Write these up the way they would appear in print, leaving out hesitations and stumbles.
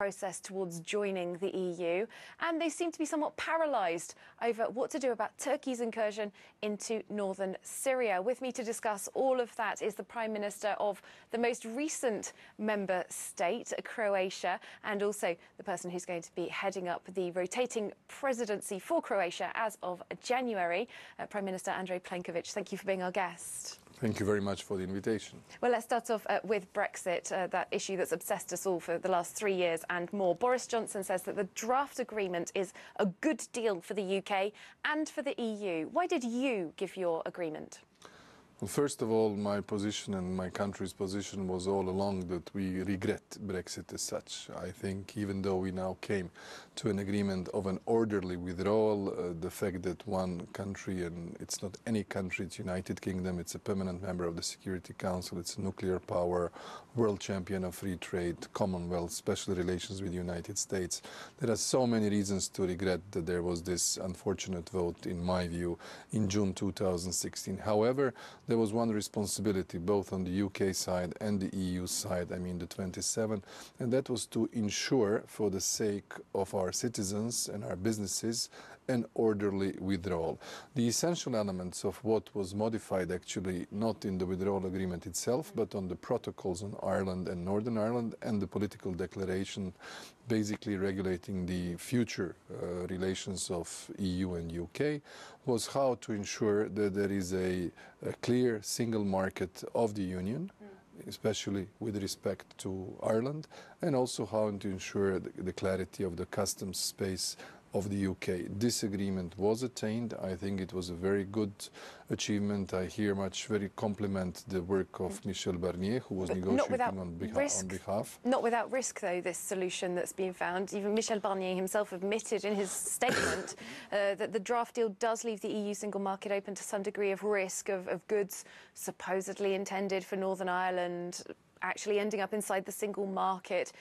process towards joining the EU, and they seem to be somewhat paralysed over what to do about Turkey's incursion into northern Syria. With me to discuss all of that is the Prime Minister of the most recent member state, Croatia, and also the person who's going to be heading up the rotating presidency for Croatia as of January, Prime Minister Andrej Plenković. Thank you for being our guest. Thank you very much for the invitation. Well, let's start off with Brexit, that issue that's obsessed us all for the last 3 years and more. Boris Johnson says that the draft agreement is a good deal for the UK and for the EU. Why did you give your agreement? Well, first of all, my position and my country's position was all along that we regret Brexit as such. I think even though we now came to an agreement of an orderly withdrawal, the fact that one country, and it's not any country, it's United Kingdom, it's a permanent member of the Security Council, it's a nuclear power, world champion of free trade, Commonwealth, special relations with the United States. There are so many reasons to regret that there was this unfortunate vote, in my view, in June 2016. However, there was one responsibility, both on the UK side and the EU side, I mean the 27, and that was to ensure, for the sake of our citizens and our businesses, an orderly withdrawal. The essential elements of what was modified, actually, not in the withdrawal agreement itself, but on the protocols on Ireland and Northern Ireland and the political declaration basically regulating the future relations of EU and UK, was how to ensure that there is a clear single market of the Union, especially with respect to Ireland, and also how to ensure the clarity of the customs space of the UK. This agreement was attained. I think it was a very good achievement. I very compliment the work of Michel Barnier, who was negotiating on behalf. Not without risk, though, this solution that's been found. Even Michel Barnier himself admitted in his statement that the draft deal does leave the EU single market open to some degree of risk of goods supposedly intended for Northern Ireland actually ending up inside the single market.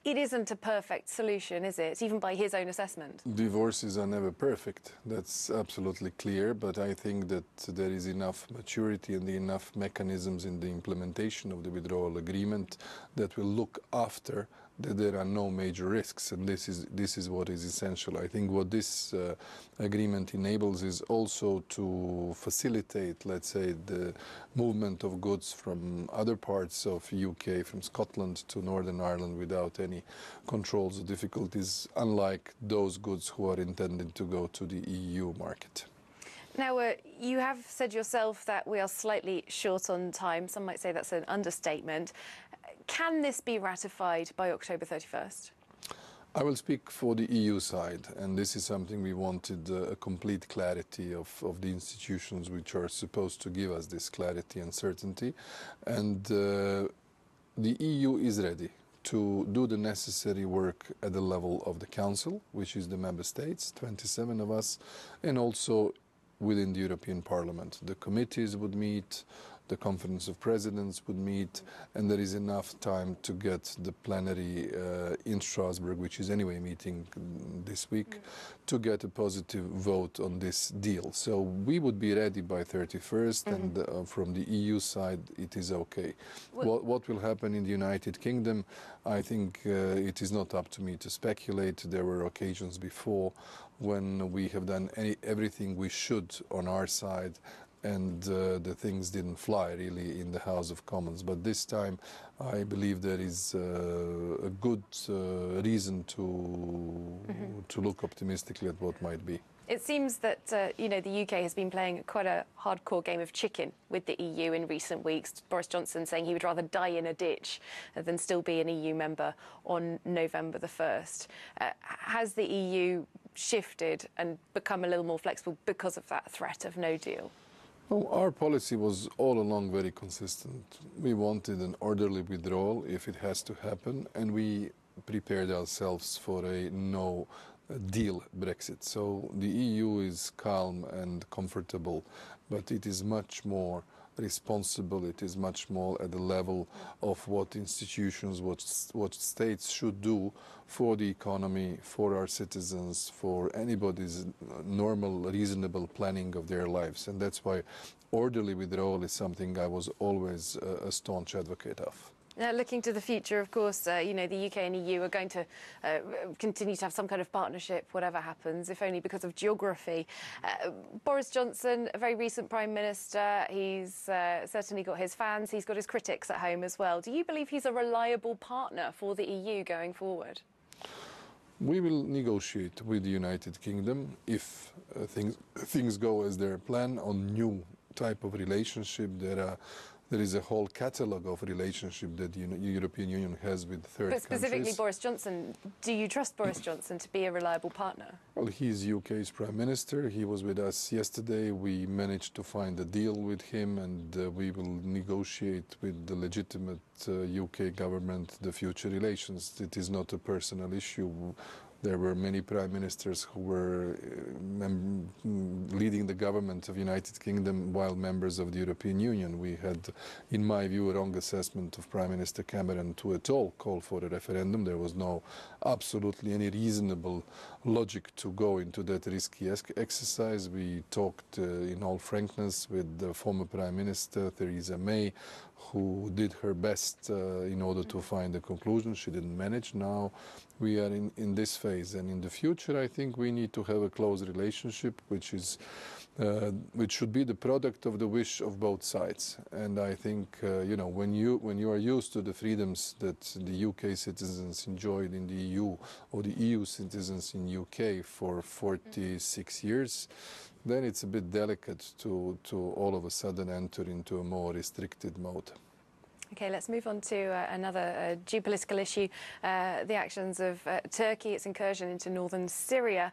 It isn't a perfect solution, is it, even by his own assessment? Divorces are never perfect, that's absolutely clear, but I think that there is enough maturity and enough mechanisms in the implementation of the withdrawal agreement that will look after that there are no major risks, and this is what is essential. I think what this agreement enables is also to facilitate, let's say, the movement of goods from other parts of UK, from Scotland to Northern Ireland, without any controls or difficulties, unlike those goods who are intended to go to the EU market. Now, you have said yourself that we are slightly short on time. Some might say that's an understatement. Can this be ratified by October 31st? I will speak for the EU side, and this is something we wanted, a complete clarity of the institutions which are supposed to give us this clarity and certainty. And the EU is ready to do the necessary work at the level of the Council, which is the member states, 27 of us, and also within the European Parliament. The committees would meet, the Conference of Presidents would meet, and there is enough time to get the plenary in Strasbourg, which is anyway meeting this week, to get a positive vote on this deal. So we would be ready by 31st, and from the EU side, it is okay. What will happen in the United Kingdom, I think it is not up to me to speculate. There were occasions before when we have done everything we should on our side, and the things didn't fly really in the House of Commons. But this time I believe there is a good reason to look optimistically at what might be. It seems that the UK has been playing quite a hardcore game of chicken with the EU in recent weeks. Boris Johnson saying he would rather die in a ditch than still be an EU member on November the 1st. Has the EU shifted and become a little more flexible because of that threat of no deal? Well, our policy was all along very consistent. We wanted an orderly withdrawal if it has to happen, and we prepared ourselves for a no-deal Brexit. So the EU is calm and comfortable, but it is much more responsible. It is much more at the level of what institutions, what states should do for the economy, for our citizens, for anybody's normal, reasonable planning of their lives. And that's why orderly withdrawal is something I was always a staunch advocate of. Looking to the future, of course, you know, the UK and EU are going to continue to have some kind of partnership, whatever happens, if only because of geography. Boris Johnson, a very recent Prime Minister, he's certainly got his fans, he's got his critics at home as well. Do you believe he's a reliable partner for the EU going forward? We will negotiate with the United Kingdom if things go as they're planned on new type of relationship. There is a whole catalogue of relationship that the European Union has with third countries. But specifically Boris Johnson, do you trust Boris Johnson to be a reliable partner? Well, he's UK's Prime Minister. He was with us yesterday. We managed to find a deal with him, and we will negotiate with the legitimate UK government the future relations. It is not a personal issue. There were many prime ministers who were leading the government of the United Kingdom while members of the European Union. We had, in my view, a wrong assessment of Prime Minister Cameron to at all call for a referendum. There was no absolutely any reasonable logic to go into that risky exercise. We talked in all frankness with the former Prime Minister, Theresa May, who did her best in order to find a conclusion. She didn't manage. Now we are in this phase, and in the future I think we need to have a close relationship which should be the product of the wish of both sides. And I think you know, when you are used to the freedoms that the UK citizens enjoyed in the EU, or the EU citizens in UK for 46 years, then it's a bit delicate to all of a sudden enter into a more restricted mode. Okay, let's move on to another geopolitical issue, the actions of Turkey, its incursion into northern Syria.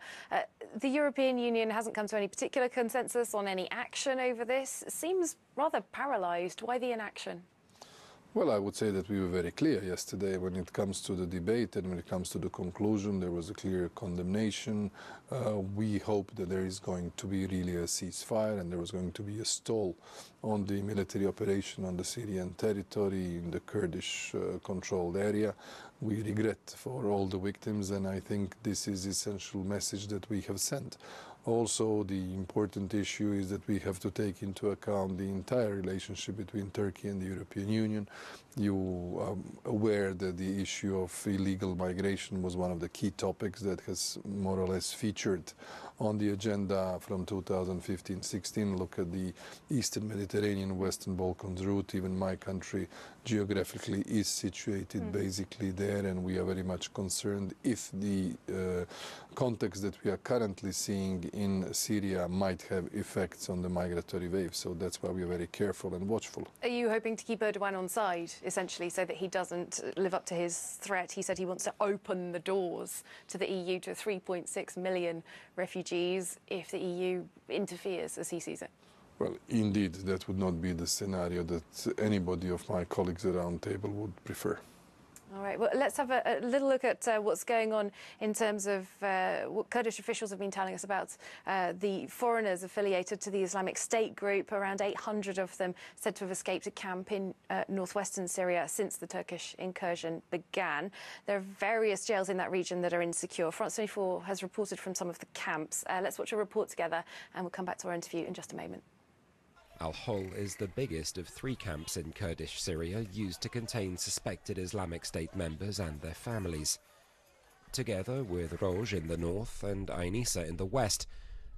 The European Union hasn't come to any particular consensus on any action over this. It seems rather paralysed. Why the inaction? Well, I would say that we were very clear yesterday when it comes to the debate and when it comes to the conclusion. There was a clear condemnation. We hope that there is going to be really a ceasefire and there was going to be a stall on the military operation on the Syrian territory in the Kurdish controlled area. We regret for all the victims, and I think this is the essential message that we have sent. Also, the important issue is that we have to take into account the entire relationship between Turkey and the European Union. You are aware that the issue of illegal migration was one of the key topics that has more or less featured on the agenda from 2015-16. Look at the Eastern Mediterranean, Western Balkans route. Even my country geographically is situated basically there, and we are very much concerned if the context that we are currently seeing in Syria might have effects on the migratory wave. So that's why we are very careful and watchful. Are you hoping to keep Erdogan on side, essentially, so that he doesn't live up to his threat? He said he wants to open the doors to the EU to 3.6 million refugees if the EU interferes, as he sees it. Well, indeed, that would not be the scenario that anybody of my colleagues around the table would prefer. All right, well, let's have a little look at what's going on in terms of what Kurdish officials have been telling us about the foreigners affiliated to the Islamic State group. Around 800 of them said to have escaped a camp in northwestern Syria since the Turkish incursion began. There are various jails in that region that are insecure. France 24 has reported from some of the camps. Let's watch a report together and we'll come back to our interview in just a moment. Al-Hol is the biggest of 3 camps in Kurdish Syria used to contain suspected Islamic State members and their families. Together with Roj in the north and Ain Issa in the west,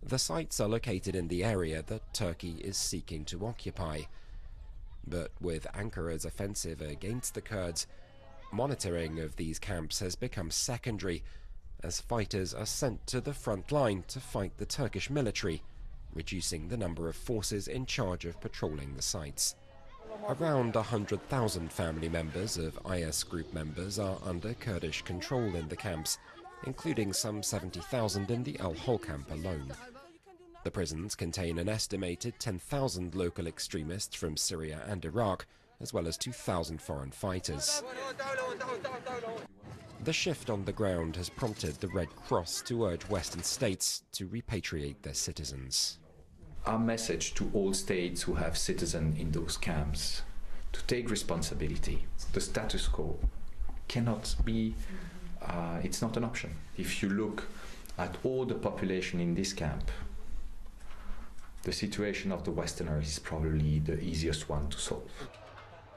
the sites are located in the area that Turkey is seeking to occupy. But with Ankara's offensive against the Kurds, monitoring of these camps has become secondary, as fighters are sent to the front line to fight the Turkish military, reducing the number of forces in charge of patrolling the sites. Around 100,000 family members of IS group members are under Kurdish control in the camps, including some 70,000 in the Al-Hol camp alone. The prisons contain an estimated 10,000 local extremists from Syria and Iraq, as well as 2,000 foreign fighters. The shift on the ground has prompted the Red Cross to urge Western states to repatriate their citizens. Our message to all states who have citizens in those camps to take responsibility. The status quo cannot be, it's not an option. If you look at all the population in this camp, the situation of the Westerners is probably the easiest one to solve.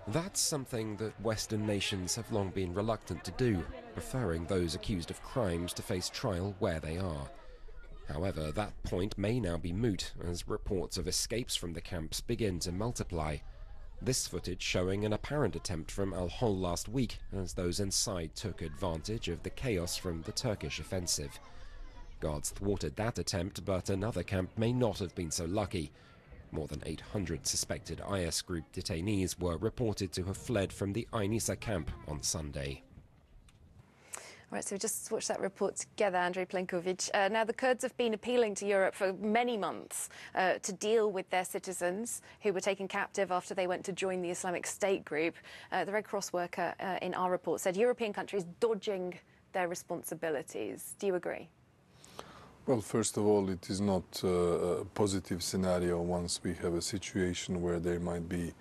That's something that Western nations have long been reluctant to do, preferring those accused of crimes to face trial where they are. However, that point may now be moot as reports of escapes from the camps begin to multiply. This footage showing an apparent attempt from Al-Hol last week as those inside took advantage of the chaos from the Turkish offensive. Guards thwarted that attempt, but another camp may not have been so lucky. More than 800 suspected IS group detainees were reported to have fled from the Aynisa camp on Sunday. All right, so we just watched that report together, Andrei Plenković. Now, the Kurds have been appealing to Europe for many months to deal with their citizens who were taken captive after they went to join the Islamic State group. The Red Cross worker in our report said European countries dodging their responsibilities. Do you agree? Well, first of all, it is not a positive scenario once we have a situation where there might be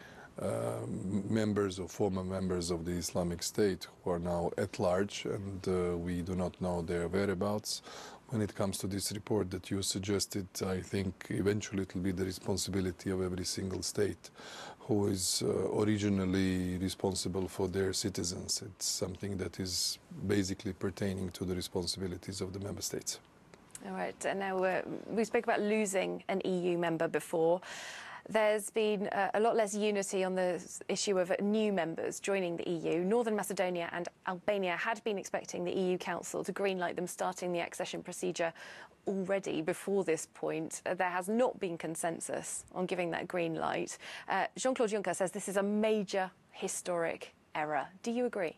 members or former members of the Islamic State who are now at large, and we do not know their whereabouts. When it comes to this report that you suggested, I think eventually it will be the responsibility of every single state who is originally responsible for their citizens. It's something that is basically pertaining to the responsibilities of the member states. All right, and now we spoke about losing an EU member before. There's been a lot less unity on the issue of new members joining the EU. Northern Macedonia and Albania had been expecting the EU Council to greenlight them starting the accession procedure already before this point. There has not been consensus on giving that green light. Jean-Claude Juncker says this is a major historic error. Do you agree?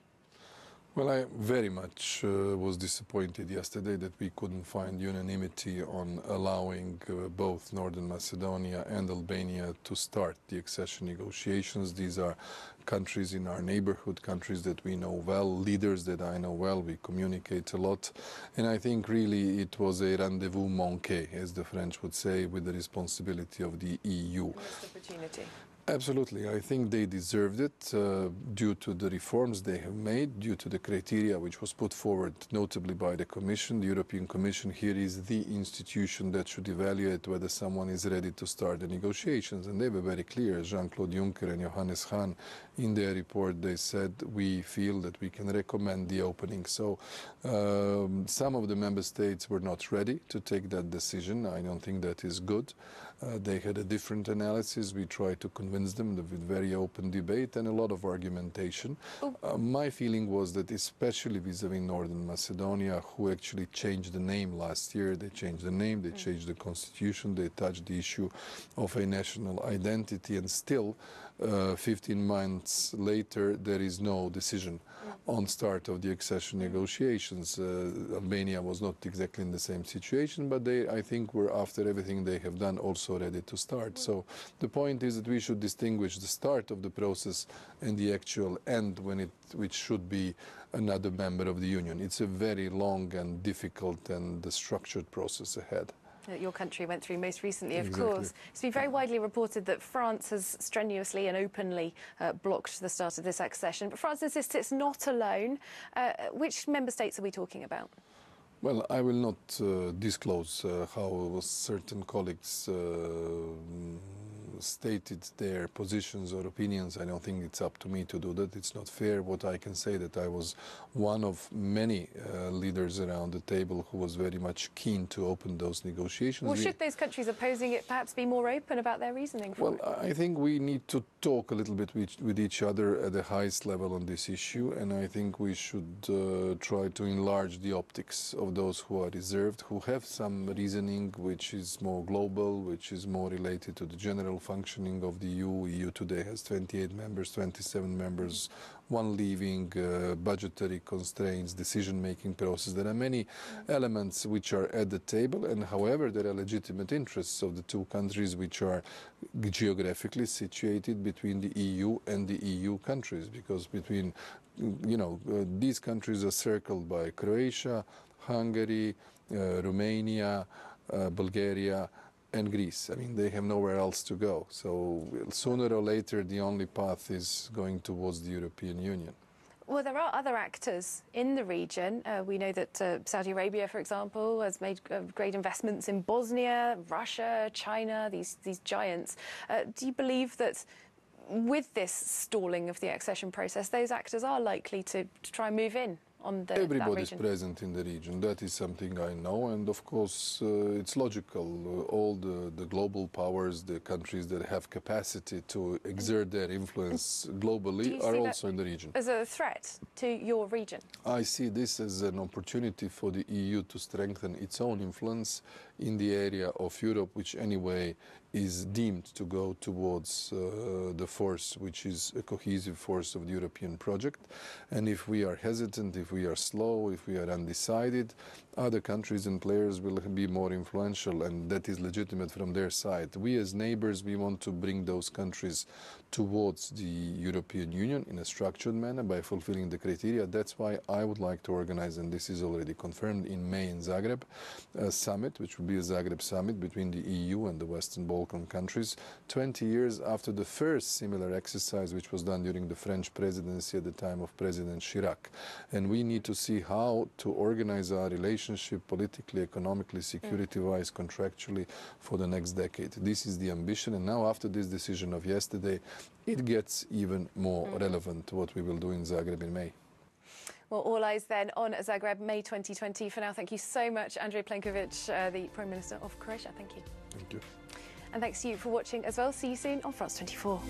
Well, I very much was disappointed yesterday that we couldn't find unanimity on allowing both Northern Macedonia and Albania to start the accession negotiations. These are countries in our neighborhood, countries that we know well, leaders that I know well, we communicate a lot. And I think really it was a rendezvous manqué, as the French would say, with the responsibility of the EU. Missed opportunity. Absolutely. I think they deserved it due to the reforms they have made, due to the criteria which was put forward, notably by the Commission. The European Commission here is the institution that should evaluate whether someone is ready to start the negotiations. And they were very clear, Jean-Claude Juncker and Johannes Hahn, in their report, they said, we feel that we can recommend the opening. So some of the member states were not ready to take that decision. I don't think that is good. They had a different analysis. We tried to convince them with very open debate and a lot of argumentation. My feeling was that especially vis-à-vis Northern Macedonia, who actually changed the name last year, they changed the name, they changed the constitution, they touched the issue of a national identity, and still 15 months later there is no decision on start of the accession negotiations. Albania was not exactly in the same situation, but they, I think, were, after everything they have done, also ready to start. So the point is that we should distinguish the start of the process and the actual end, which should be another member of the Union. It's a very long and difficult and structured process ahead. That your country went through most recently, of Exactly. course. It's been very widely reported that France has strenuously and openly blocked the start of this accession. But France insists it's not alone. Which member states are we talking about? Well, I will not disclose how certain colleagues stated their positions or opinions. I don't think it's up to me to do that. It's not fair. What I can say that I was one of many leaders around the table who was very much keen to open those negotiations. Well, should those countries opposing it perhaps be more open about their reasoning for it? Well, I think we need to talk a little bit with each other at the highest level on this issue, and I think we should try to enlarge the optics of those who are reserved, who have some reasoning which is more global, which is more related to the general functioning of the EU. EU today has 28 members, 27 members, one leaving, budgetary constraints, decision-making process. There are many elements which are at the table, and however, there are legitimate interests of the two countries which are geographically situated between the EU and the EU countries, because between, these countries are circled by Croatia, Hungary, Romania, Bulgaria, and Greece. I mean, they have nowhere else to go. So sooner or later, the only path is going towards the European Union. Well, there are other actors in the region. We know that Saudi Arabia, for example, has made great investments in Bosnia, Russia, China, these giants. Do you believe that with this stalling of the accession process, those actors are likely to try and move in on Everybody's that region. present in the region. That is something I know, and of course it's logical. All the global powers, the countries that have capacity to exert their influence globally are also in the region. As a threat to your region? I see this as an opportunity for the EU to strengthen its own influence in the area of Europe, which anyway is deemed to go towards the force which is a cohesive force of the European project. And if we are hesitant, if we are slow, if we are undecided, other countries and players will be more influential, and that is legitimate from their side. We as neighbors, we want to bring those countries towards the European Union in a structured manner by fulfilling the criteria. That's why I would like to organize, and this is already confirmed in May in Zagreb, a summit, which will be a Zagreb summit between the EU and the Western Balkan countries, 20 years after the first similar exercise which was done during the French presidency at the time of President Chirac. And we need to see how to organize our relationship politically, economically, security-wise, contractually for the next decade. This is the ambition, and now after this decision of yesterday, it gets even more relevant what we will do in Zagreb in May. Well, all eyes then on Zagreb, May 2020. For now, thank you so much, Andrej Plenković, the Prime Minister of Croatia. Thank you. Thank you. And thanks to you for watching as well. See you soon on France 24.